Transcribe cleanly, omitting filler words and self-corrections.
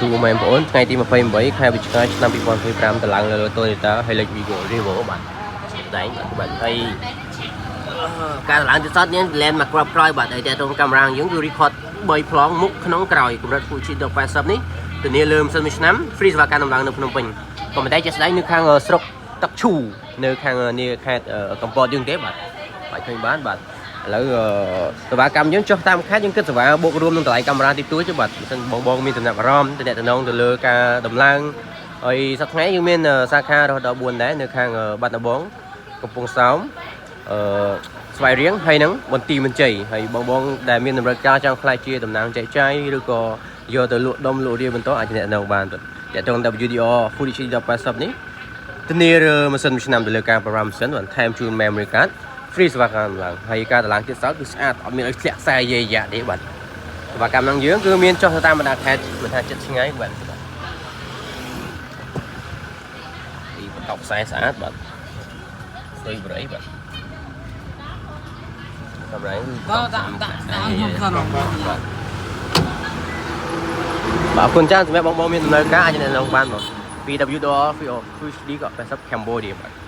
សួរម៉ែបងប្អូនថ្ងៃទី28ខែវិច្ឆិកាឆ្នាំ2025តឡើងលើ Toyota Hilux Vigo Revo បាទស្ដែងបាទហើយការឡើងទីសតនេះលែនមកក្របក្រោយបាទហើយតែក្នុងកាមេរ៉ាយើងគឺ record 3ប្លង់មុខក្នុងក្រោយកម្រិត Full HD 1080នេះធានាលើម៉ាស៊ីន1ឆ្នាំ free សេវាកម្មដំឡើងនៅភ្នំពេញក៏ប៉ុន្តែជាក់ស្ដែងនៅខាងស្រុកទឹកឈូនៅខាងនេះខេត្តកំពតយើងទេបាទបាច់ឃើញបានបាទឥឡូវសេវាកម្មយើងចុះតាមខេត្តយើងគិតសេវាបូករួមនឹងតម្លៃកាមេរ៉ាទីទួចបាទបើសិនបងមានចំណាប់អារម្មណ៍ទៅតំណងទៅលើការដំឡើងហើយសប្តាហ៍ថ្ងៃយើងមានសាខារហូតដល់4ដែរនៅខាងបាត់ដំបងកំពង់សោមស្វាយរៀងហើយនឹងបន្ទាយមានជ័យហើយបងដែលមានតម្រូវការចង់ខ្លាយជាតំណាងចែកចាយឬក៏យកទៅលក់ដុំលក់រាយបន្តអាចតំណងបានបាទតែត្រង់ WDR Full HD 1080នេះធានាលើម៉ាស៊ីន1ឆ្នាំទៅលើការប្រើម៉ាស៊ីនបន្ថែមជូន memory card free សេវាកម្មឡើងហើយការតម្លើងទៀតសោតគឺស្អាតអត់មានឲ្យធ្លាក់ខ្សែយាយយ៉ាទេបាទសេវាកម្មហ្នឹងយើងគឺមានចុះទៅតាមបណ្ដាខេត្តមិនថាចិត្តឆ្ងាយបាទពីបន្តខ្សែស្អាតបាទស្រីបរិយបាទកម្រៃបាទអរគុណច្រើនសម្រាប់បងមានដំណើរការអាចណែនាំបានបងពី WDR Full HD ក៏80 Cambodia បាទ